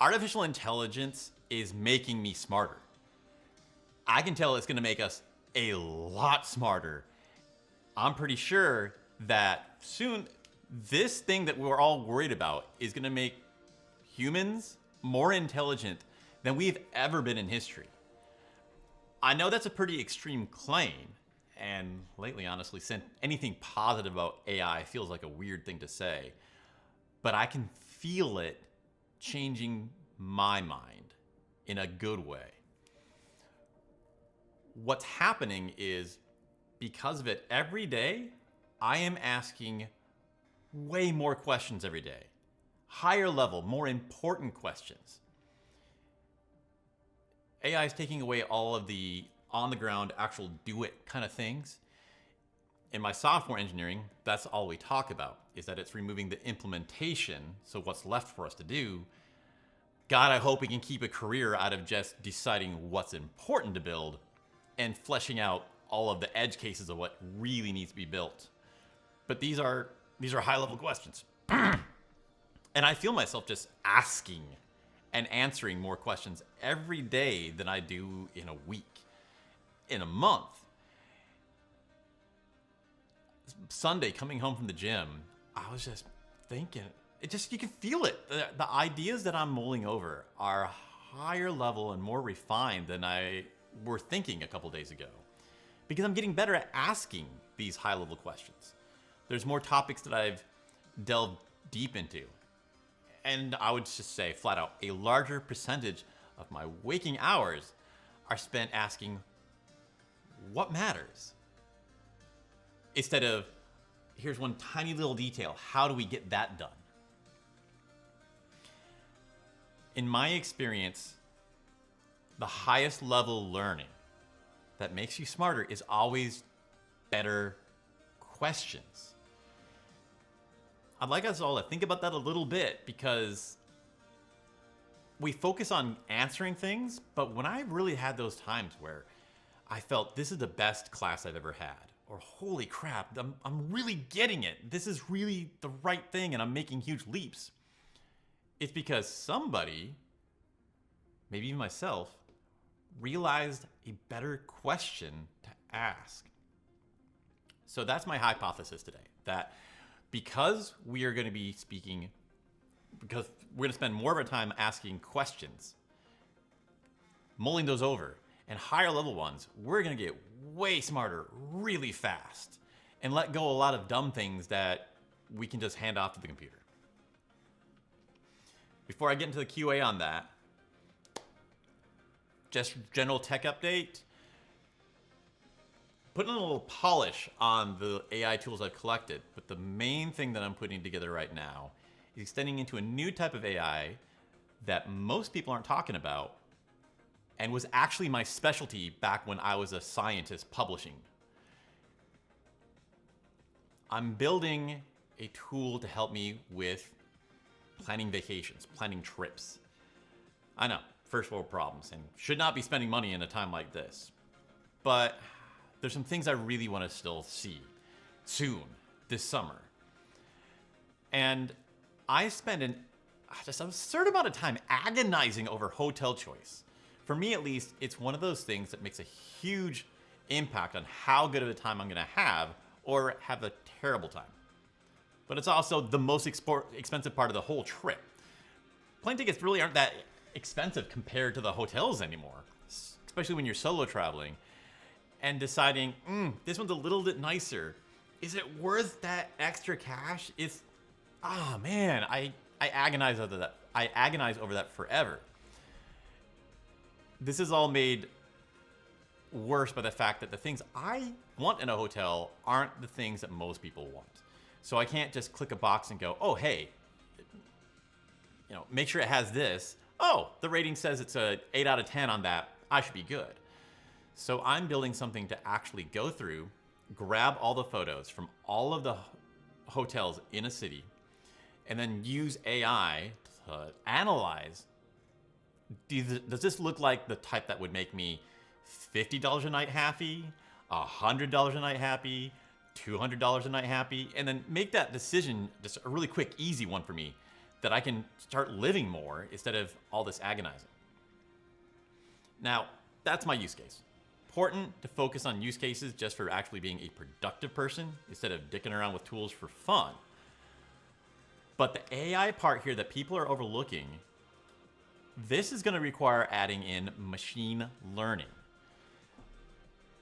artificial intelligence is making me smarter. I can tell it's going to make us a lot smarter. I'm pretty sure that soon this thing that we're all worried about is going to make humans more intelligent than we've ever been in history. I know that's a pretty extreme claim, and lately, honestly, saying anything positive about AI feels like a weird thing to say, but I can feel it changing my mind in a good way. What's happening is, because of it, every day, I am asking way more questions every day. Higher level, more important questions. AI is taking away all of the on-the-ground, actual do-it kind of things. In my software engineering, that's all we talk about, is that it's removing the implementation, so what's left for us to do. God, I hope we can keep a career out of just deciding what's important to build and fleshing out all of the edge cases of what really needs to be built. But these are high-level questions. And I feel myself just asking and answering more questions every day than I do in a week, in a month. Sunday, coming home from the gym, I was just thinking, you can feel it. The ideas that I'm mulling over are higher level and more refined than I were thinking a couple days ago, because I'm getting better at asking these high level questions. There's more topics that I've delved deep into. And I would just say flat out, a larger percentage of my waking hours are spent asking what matters, instead of here's one tiny little detail, how do we get that done? In my experience, the highest level learning that makes you smarter is always better questions. I'd like us all to think about that a little bit, because we focus on answering things, but when I really had those times where I felt this is the best class I've ever had, or holy crap, I'm really getting it, this is really the right thing and I'm making huge leaps, it's because somebody, maybe even myself, realized a better question to ask. So that's my hypothesis today, that because we are going to be speaking, because we're going to spend more of our time asking questions, mulling those over, and higher level ones, we're going to get way smarter really fast and let go a lot of dumb things that we can just hand off to the computer. Before I get into the QA on that, just general tech update. Putting a little polish on the AI tools I've collected, but the main thing that I'm putting together right now is extending into a new type of AI that most people aren't talking about, and was actually my specialty back when I was a scientist publishing. I'm building a tool to help me with planning vacations, planning trips. I know, first world problems, and should not be spending money in a time like this. But there's some things I really want to still see soon, this summer. And I spend just an absurd amount of time agonizing over hotel choice. For me, at least, it's one of those things that makes a huge impact on how good of a time I'm going to have, or have a terrible time. But it's also the most expensive part of the whole trip. Plane tickets really aren't that expensive compared to the hotels anymore, especially when you're solo traveling. And deciding, this one's a little bit nicer. Is it worth that extra cash? Man, I agonize over that. I agonize over that forever. This is all made worse by the fact that the things I want in a hotel aren't the things that most people want. So I can't just click a box and go, oh, hey, make sure it has this. Oh, the rating says it's a 8 out of 10 on that. I should be good. So I'm building something to actually go through, grab all the photos from all of the hotels in a city, and then use AI to analyze, does this look like the type that would make me $50 a night happy, $100 a night happy, $200 a night happy, and then make that decision, just a really quick, easy one for me, that I can start living more instead of all this agonizing. Now, that's my use case. Important to focus on use cases just for actually being a productive person instead of dicking around with tools for fun. But the AI part here that people are overlooking, this is going to require adding in machine learning.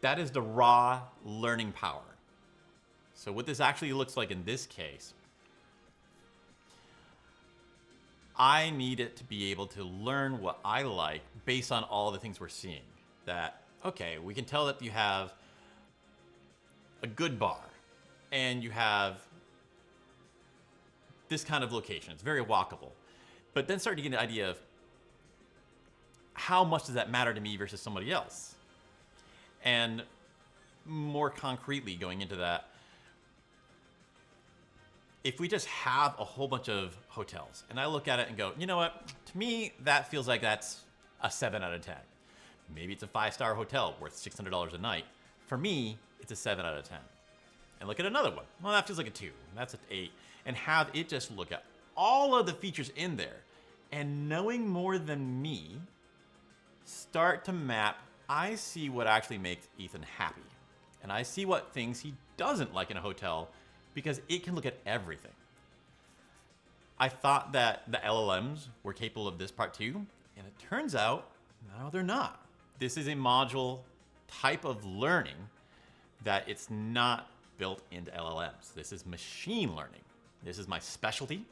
That is the raw learning power. So what this actually looks like in this case, I need it to be able to learn what I like based on all the things we're seeing. That, okay, we can tell that you have a good bar and you have this kind of location. It's very walkable. But then start to get an idea of how much does that matter to me versus somebody else? And more concretely going into that, if we just have a whole bunch of hotels and I look at it and go, you know what, to me, that feels like that's a 7 out of 10. Maybe it's a 5-star hotel worth $600 a night. For me, it's a 7 out of 10. And look at another one. Well, that feels like a 2. That's an 8. And have it just look at all of the features in there. And knowing more than me, start to map, I see what actually makes Ethan happy. And I see what things he doesn't like in a hotel because it can look at everything. I thought that the LLMs were capable of this part too, and it turns out, no, they're not. This is a module type of learning that it's not built into LLMs. This is machine learning. This is my specialty.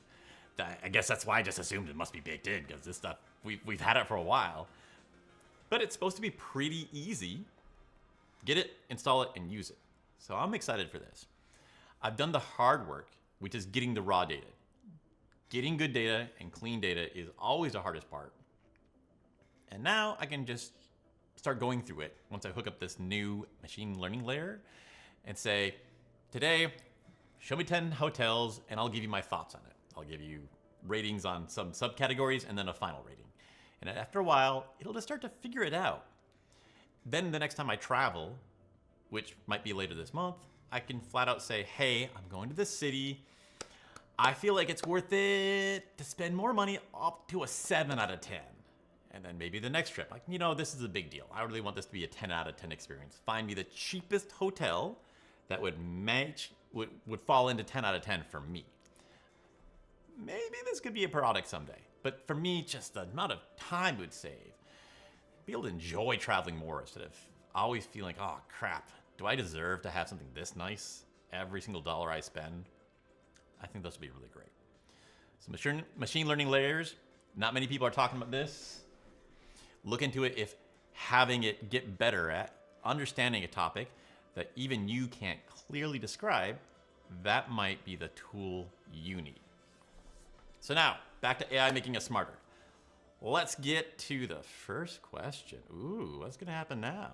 I guess that's why I just assumed it must be baked in, because this stuff, we've had it for a while. But it's supposed to be pretty easy. Get it, install it, and use it. So I'm excited for this. I've done the hard work, which is getting the raw data. Getting good data and clean data is always the hardest part. And now I can just start going through it once I hook up this new machine learning layer and say, today, show me 10 hotels and I'll give you my thoughts on it. I'll give you ratings on some subcategories and then a final rating. And after a while, it'll just start to figure it out. Then the next time I travel, which might be later this month, I can flat out say, hey, I'm going to this city. I feel like it's worth it to spend more money up to a 7 out of 10. And then maybe the next trip, like, you know, this is a big deal. I really want this to be a 10 out of 10 experience. Find me the cheapest hotel that would match, would fall into 10 out of 10 for me. Maybe this could be a product someday. But for me, just the amount of time it would save. Be able to enjoy traveling more instead of always feeling like, oh crap, do I deserve to have something this nice every single dollar I spend? I think this would be really great. So machine learning layers, not many people are talking about this. Look into it if having it get better at understanding a topic that even you can't clearly describe, that might be the tool you need. So now, back to AI making us smarter. Let's get to the first question. Ooh, what's gonna happen now?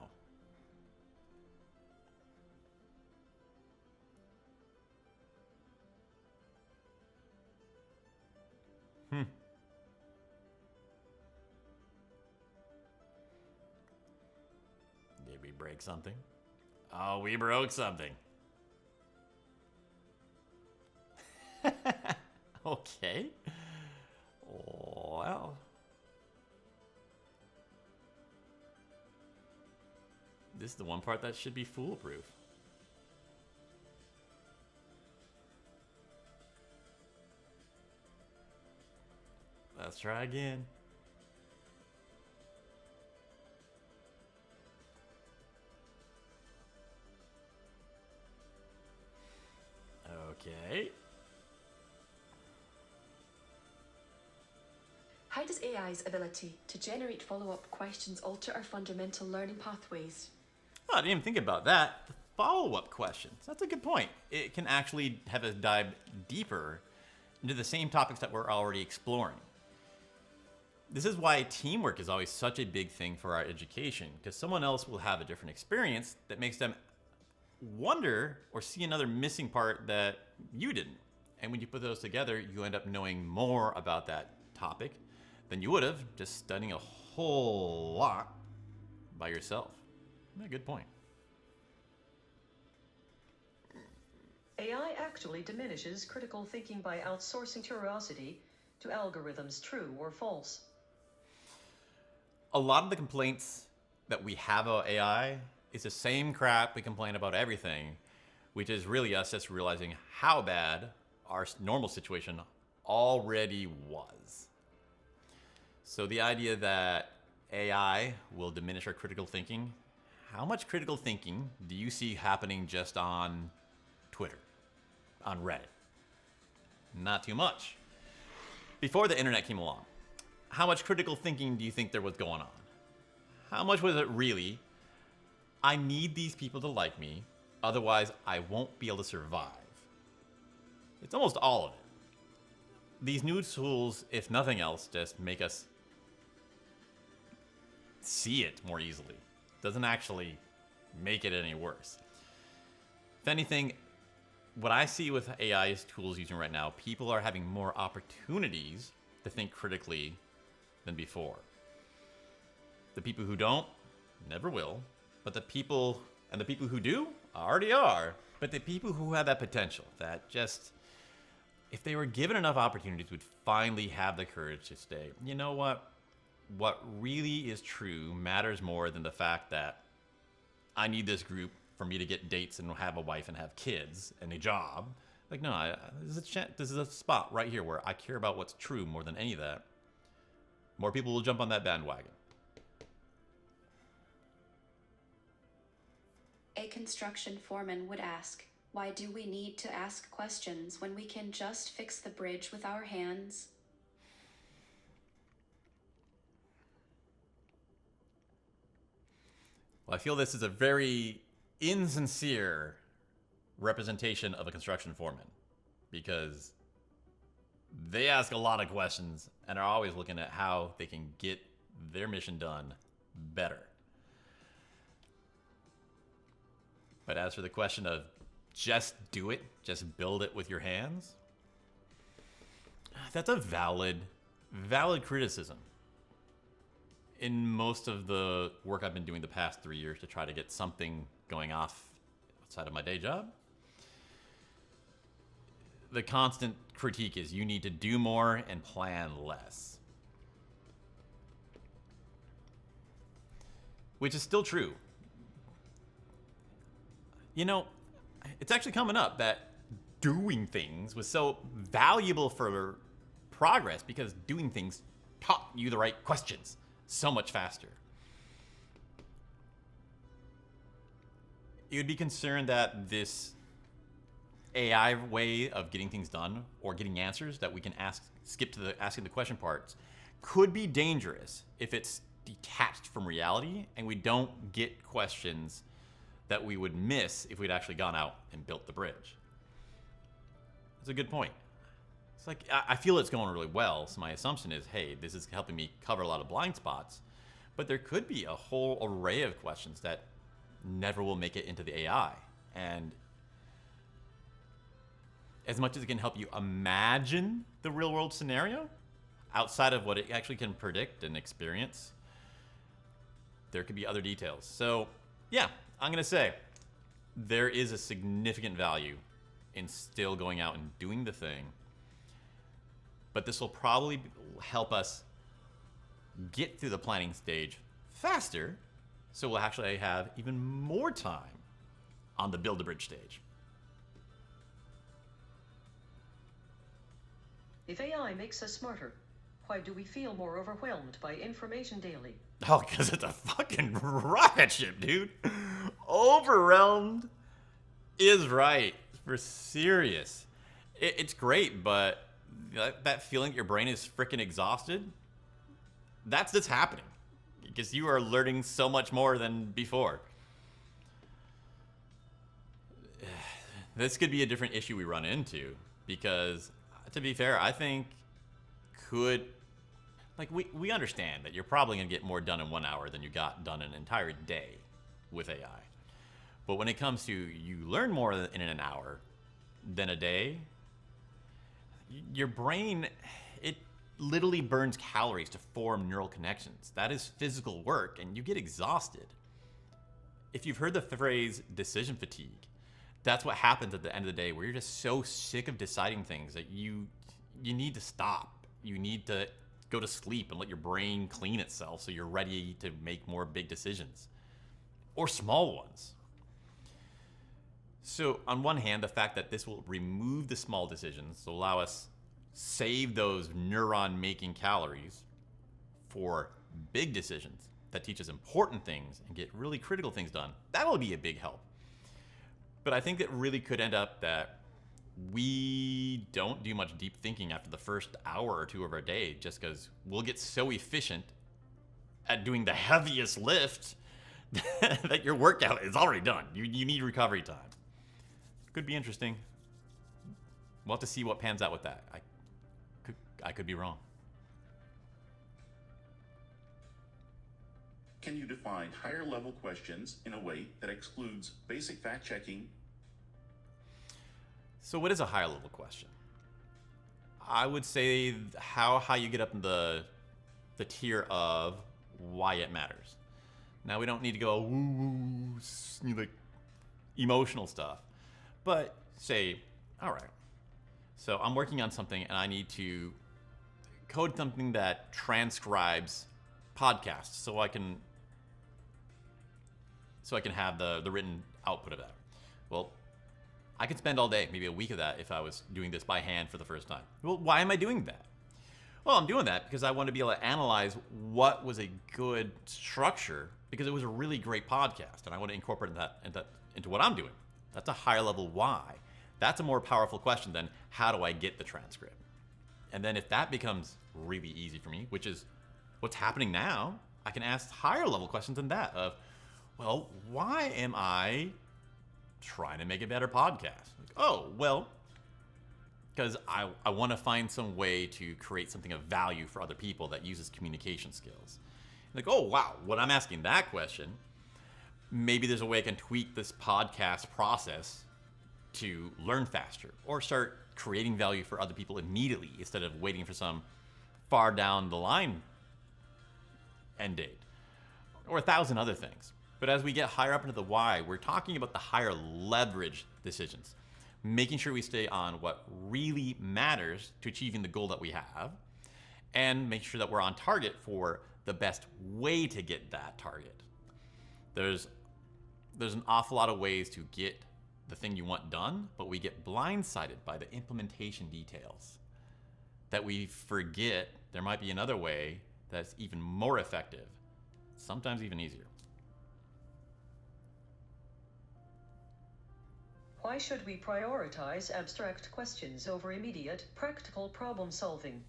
Did we break something? Oh, we broke something. Okay. Well. This is the one part that should be foolproof. Let's try again. Okay. How does AI's ability to generate follow-up questions alter our fundamental learning pathways? Oh, I didn't even think about that. The follow-up questions. That's a good point. It can actually have us dive deeper into the same topics that we're already exploring. This is why teamwork is always such a big thing for our education, because someone else will have a different experience that makes them wonder or see another missing part that you didn't. And when you put those together, you end up knowing more about that topic than you would have just studying a whole lot by yourself. Yeah, good point. AI actually diminishes critical thinking by outsourcing curiosity to algorithms true or false? A lot of the complaints that we have about AI is the same crap we complain about everything, which is really us just realizing how bad our normal situation already was. So the idea that AI will diminish our critical thinking, how much critical thinking do you see happening just on Twitter, on Reddit? Not too much. Before the internet came along, how much critical thinking do you think there was going on? How much was it really, I need these people to like me, otherwise I won't be able to survive? It's almost all of it. These new tools, if nothing else, just make us see it more easily. Doesn't actually make it any worse. If anything, what I see with AI tools using right now, people are having more opportunities to think critically than before. The people who don't, never will. But the people who do, already are. But the people who have that potential, that just, if they were given enough opportunities, would finally have the courage to say, you know what? What really is true matters more than the fact that I need this group for me to get dates and have a wife and have kids and a job. Like, no, this is a spot right here where I care about what's true more than any of that. More people will jump on that bandwagon. A construction foreman would ask, why do we need to ask questions when we can just fix the bridge with our hands? Well, I feel this is a very insincere representation of a construction foreman, because they ask a lot of questions and are always looking at how they can get their mission done better. But as for the question of just do it, just build it with your hands, that's a valid criticism. In most of the work I've been doing the past 3 years to try to get something going off outside of my day job, the constant critique is you need to do more and plan less. Which is still true. You know, it's actually coming up that doing things was so valuable for progress because doing things taught you the right questions so much faster. You would be concerned that this AI way of getting things done or getting answers that we can skip to the asking the question parts could be dangerous if it's detached from reality and we don't get questions that we would miss if we'd actually gone out and built the bridge. That's a good point. It's like, I feel it's going really well, so my assumption is, hey, this is helping me cover a lot of blind spots, but there could be a whole array of questions that never will make it into the AI. And as much as it can help you imagine the real world scenario, outside of what it actually can predict and experience, there could be other details. So yeah, I'm gonna say there is a significant value in still going out and doing the thing, but this will probably help us get through the planning stage faster, so we'll actually have even more time on the build a bridge stage. If AI makes us smarter, why do we feel more overwhelmed by information daily? Oh, because it's a fucking rocket ship, dude. Overwhelmed is right. For serious. It's great, but that feeling your brain is freaking exhausted, that's happening. Because you are learning so much more than before. This could be a different issue we run into, because to be fair, I think we understand that you're probably going to get more done in 1 hour than you got done in an entire day with AI. But when it comes to you learn more in an hour than a day, your brain, it literally burns calories to form neural connections. That is physical work, and you get exhausted. If you've heard the phrase decision fatigue, that's what happens at the end of the day, where you're just so sick of deciding things that you need to stop you need to go to sleep and let your brain clean itself so you're ready to make more big decisions or small ones. So on one hand, the fact that this will remove the small decisions to allow us save those neuron making calories for big decisions that teach us important things and get really critical things done, that will be a big help. But I think it really could end up that we don't do much deep thinking after the first hour or two of our day, just because we'll get so efficient at doing the heaviest lift that your workout is already done. You need recovery time. Could be interesting. We'll have to see what pans out with that. I could be wrong. Can you define higher level questions in a way that excludes basic fact checking? So what is a higher level question? I would say how you get up in the tier of why it matters. Now we don't need to go woo like emotional stuff, but say, all right, so I'm working on something and I need to code something that transcribes podcasts so I can have the written output of that. Well, I could spend all day, maybe a week of that if I was doing this by hand for the first time. Well, why am I doing that? Well, I'm doing that because I want to be able to analyze what was a good structure because it was a really great podcast and I want to incorporate that into what I'm doing. That's a higher level why. That's a more powerful question than how do I get the transcript? And then if that becomes really easy for me, which is what's happening now, I can ask higher level questions than that of, well, why am I trying to make a better podcast? Like, oh, well, because I want to find some way to create something of value for other people that uses communication skills. Like, oh, wow, when I'm asking that question, maybe there's a way I can tweak this podcast process to learn faster or start creating value for other people immediately instead of waiting for some far down the line end date or 1,000 other things. But as we get higher up into the why, we're talking about the higher leverage decisions, making sure we stay on what really matters to achieving the goal that we have and make sure that we're on target for the best way to get that target. There's an awful lot of ways to get the thing you want done, but we get blindsided by the implementation details that we forget there might be another way that's even more effective, sometimes even easier. Why should we prioritize abstract questions over immediate, practical problem solving?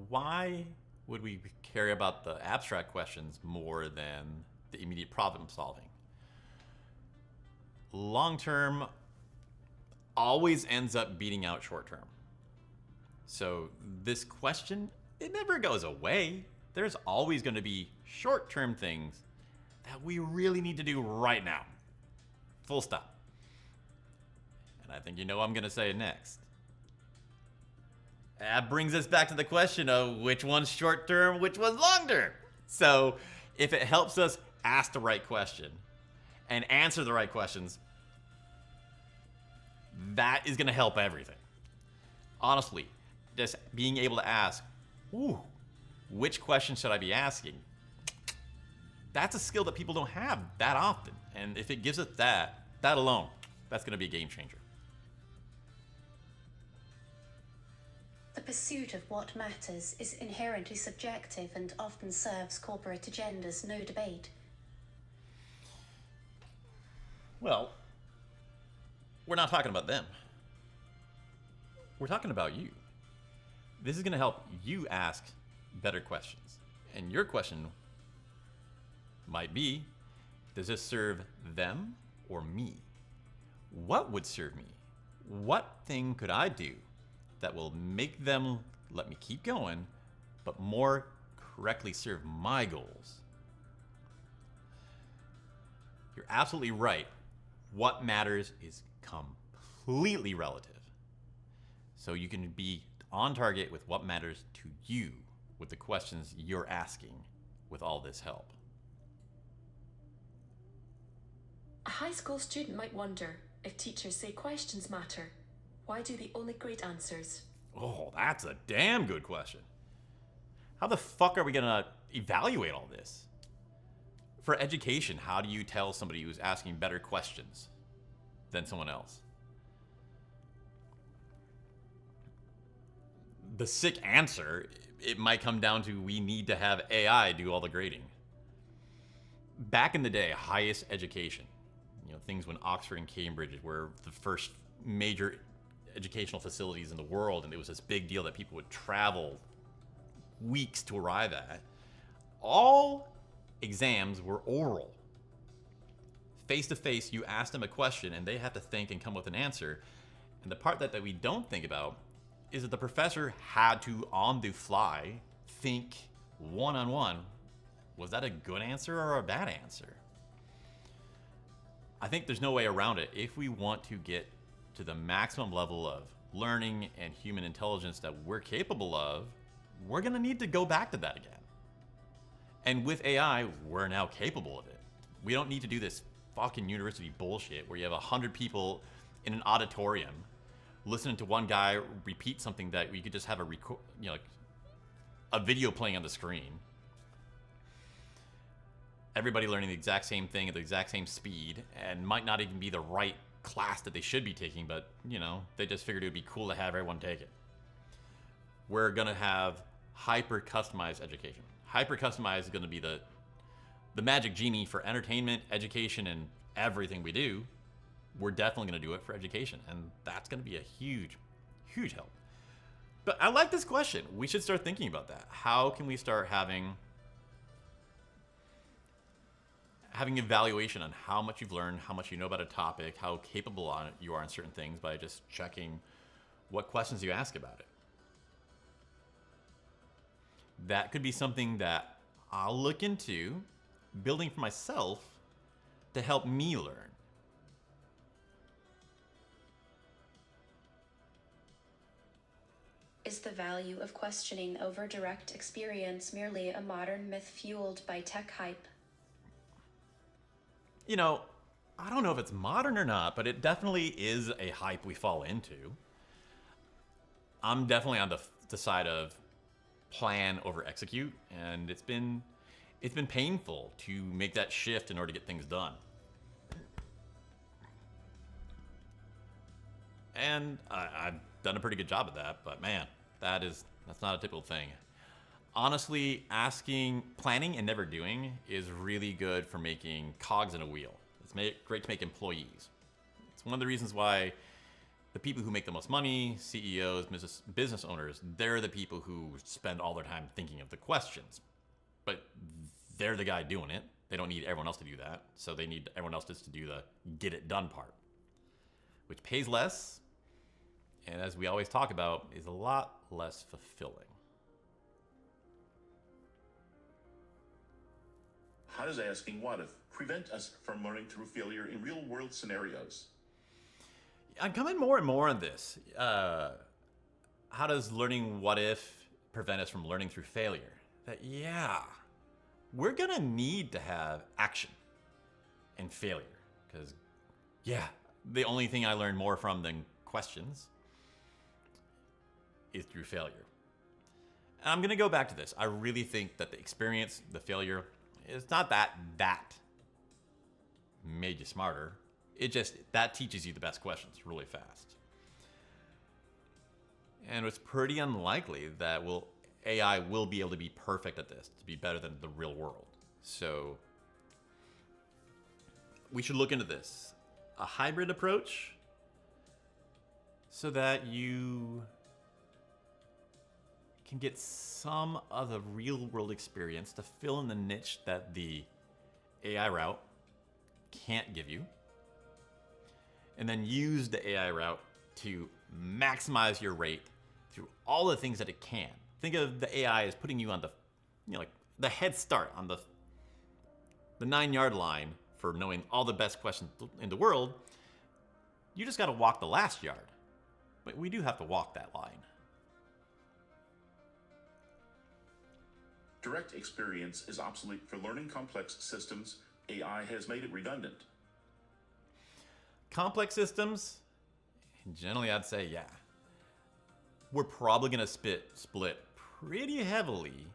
Why would we care about the abstract questions more than the immediate problem solving? Long term always ends up beating out short term. So this question, it never goes away. There's always going to be short term things that we really need to do right now. Full stop. And I think you know what I'm going to say next. That brings us back to the question of which one's short term, which one's long term. So if it helps us ask the right question and answer the right questions, that is going to help everything. Honestly, just being able to ask, which question should I be asking? That's a skill that people don't have that often. And if it gives us that alone, that's going to be a game changer. The pursuit of what matters is inherently subjective and often serves corporate agendas no debate. Well, we're not talking about them. We're talking about you. This is going to help you ask better questions. And your question might be, does this serve them or me? What would serve me? What thing could I do that will make them let me keep going, but more correctly serve my goals? You're absolutely right. What matters is completely relative. So you can be on target with what matters to you with the questions you're asking with all this help. A high school student might wonder if teachers say questions matter. Why do they only grade answers? Oh, that's a damn good question. How the fuck are we gonna evaluate all this? For education, how do you tell somebody who's asking better questions than someone else? The sick answer, it might come down to we need to have AI do all the grading. Back in the day, highest education, things when Oxford and Cambridge were the first major educational facilities in the world, and it was this big deal that people would travel weeks to arrive at. All exams were oral. Face to face, you ask them a question and they have to think and come with an answer. And the part that we don't think about is that the professor had to, on the fly, think one-on-one, was that a good answer or a bad answer? I think there's no way around it. If we want to get to the maximum level of learning and human intelligence that we're capable of, we're gonna need to go back to that again. And with AI, we're now capable of it. We don't need to do this fucking university bullshit where you have 100 people in an auditorium listening to one guy repeat something that we could just have a video playing on the screen. Everybody learning the exact same thing at the exact same speed, and might not even be the right class that they should be taking, but they just figured it would be cool to have everyone take it. We're gonna have hyper customized education. Hyper customized is gonna be the magic genie for entertainment, education, and everything we do. We're definitely gonna do it for education, and that's gonna be a huge, huge help. But I like this question. We should start thinking about that. How can we start having evaluation on how much you've learned, how much you know about a topic, how capable on it you are in certain things by just checking what questions you ask about it. That could be something that I'll look into building for myself to help me learn. Is the value of questioning over direct experience merely a modern myth fueled by tech hype? I don't know if it's modern or not, but it definitely is a hype we fall into. I'm definitely on the side of plan over execute, and it's been painful to make that shift in order to get things done. And I've done a pretty good job of that, but man, that's not a typical thing. Honestly, planning and never doing is really good for making cogs in a wheel. It's great to make employees. It's one of the reasons why the people who make the most money, CEOs, business owners, they're the people who spend all their time thinking of the questions. But they're the guy doing it. They don't need everyone else to do that. So they need everyone else just to do the get it done part, which pays less, and as we always talk about, is a lot less fulfilling. How does asking what if prevent us from learning through failure in real world scenarios? I'm coming more and more on this. How does learning what if prevent us from learning through failure? We're gonna need to have action and failure, because the only thing I learn more from than questions is through failure. And I'm gonna go back to this. I really think that the experience, the failure, it's not that made you smarter. It just, that teaches you the best questions really fast. And it's pretty unlikely that AI will be able to be perfect at this, to be better than the real world. So we should look into this. A hybrid approach so that you can get some of the real world experience to fill in the niche that the AI route can't give you. And then use the AI route to maximize your rate through all the things that it can. Think of the AI as putting you on the head start on the 9-yard line for knowing all the best questions in the world. You just got to walk the last yard. But we do have to walk that line. Direct experience is obsolete for learning complex systems. AI has made it redundant. Complex systems, generally I'd say yeah. We're probably going to split pretty heavily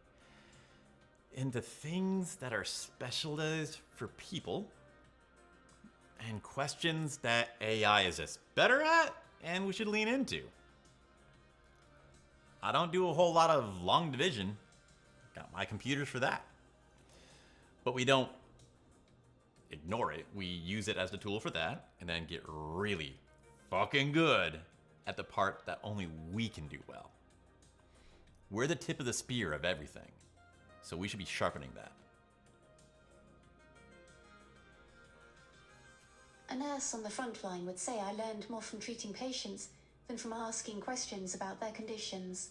into things that are specialized for people and questions that AI is just better at and we should lean into. I don't do a whole lot of long division. Got my computers for that. But we don't ignore it. We use it as the tool for that and then get really fucking good at the part that only we can do well. We're the tip of the spear of everything, so we should be sharpening that. A nurse on the front line would say I learned more from treating patients than from asking questions about their conditions.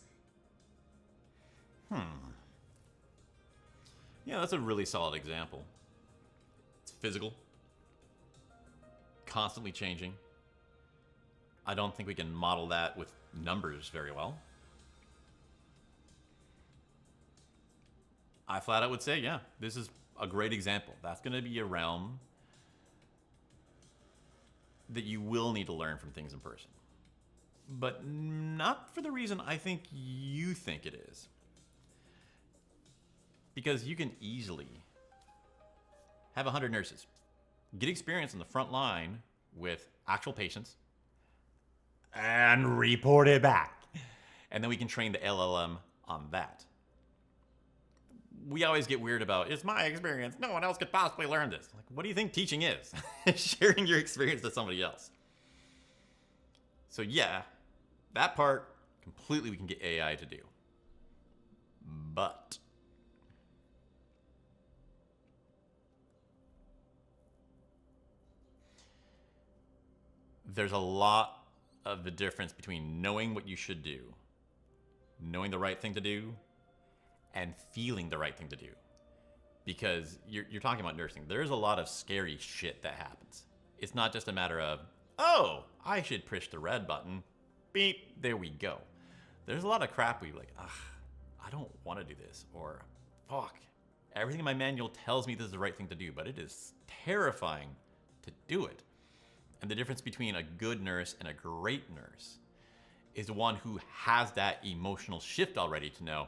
Yeah, that's a really solid example. It's physical, constantly changing. I don't think we can model that with numbers very well. I flat out would say, yeah, this is a great example. That's going to be a realm that you will need to learn from things in person. But not for the reason I think you think it is. Because you can easily have 100 nurses, get experience on the front line with actual patients, and report it back. And then we can train the LLM on that. We always get weird about, it's my experience, no one else could possibly learn this. Like, what do you think teaching is? Sharing your experience to somebody else. So yeah, that part, completely we can get AI to do. But there's a lot of the difference between knowing what you should do, knowing the right thing to do, and feeling the right thing to do. Because you're talking about nursing. There's a lot of scary shit that happens. It's not just a matter of, oh, I should push the red button. Beep, there we go. There's a lot of crap where you're like, ugh, I don't want to do this. Or, fuck, everything in my manual tells me this is the right thing to do, but it is terrifying to do it. And the difference between a good nurse and a great nurse is the one who has that emotional shift already to know,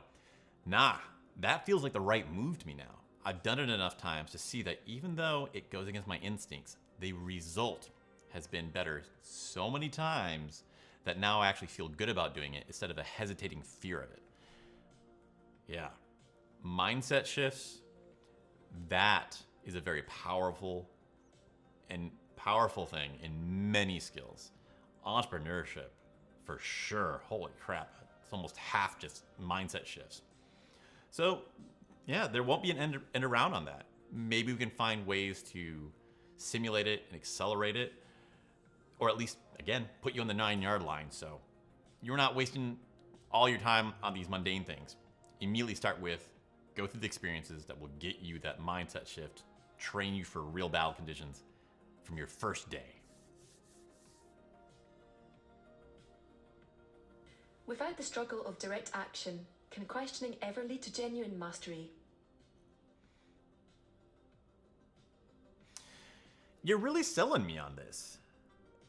nah, that feels like the right move to me now. I've done it enough times to see that even though it goes against my instincts, the result has been better so many times that now I actually feel good about doing it instead of a hesitating fear of it. Yeah. Mindset shifts, that is a very powerful thing in many skills. Entrepreneurship, for sure. Holy crap. It's almost half just mindset shifts. So, yeah, there won't be an end around on that. Maybe we can find ways to simulate it and accelerate it, or at least, again, put you on the 9-yard line so you're not wasting all your time on these mundane things. Immediately start with, go through the experiences that will get you that mindset shift, train you for real battle conditions from your first day. Without the struggle of direct action, can questioning ever lead to genuine mastery? You're really selling me on this.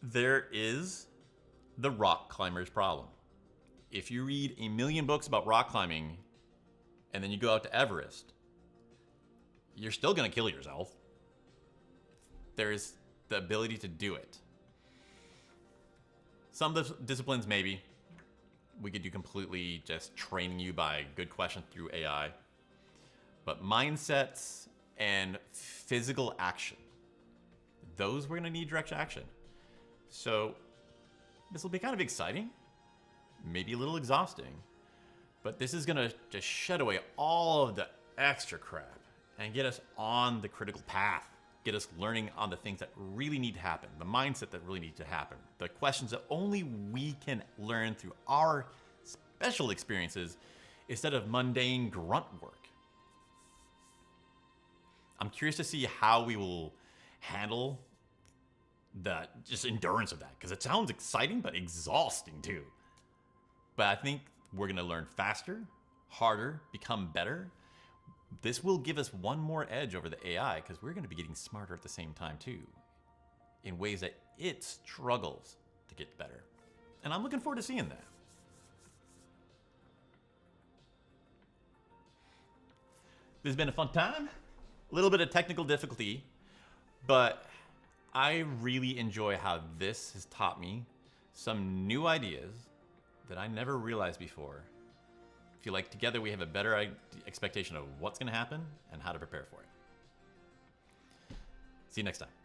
There is the rock climber's problem. If you read a million books about rock climbing and then you go out to Everest, you're still going to kill yourself. There's the ability to do it. Some disciplines, maybe. We could do completely just training you by good questions through AI. But mindsets and physical action, those we're going to need direct action. So this will be kind of exciting, maybe a little exhausting, but this is going to just shed away all of the extra crap and get us on the critical path. Get us learning on the things that really need to happen, the mindset that really need to happen, the questions that only we can learn through our special experiences instead of mundane grunt work. I'm curious to see how we will handle the just endurance of that, because it sounds exciting but exhausting too. But I think we're going to learn faster, harder, become better. This will give us one more edge over the AI because we're going to be getting smarter at the same time too. in ways that it struggles to get better. And I'm looking forward to seeing that. This has been a fun time. A little bit of technical difficulty, but I really enjoy how this has taught me some new ideas that I never realized before. I feel like together we have a better expectation of what's going to happen and how to prepare for it. See you next time.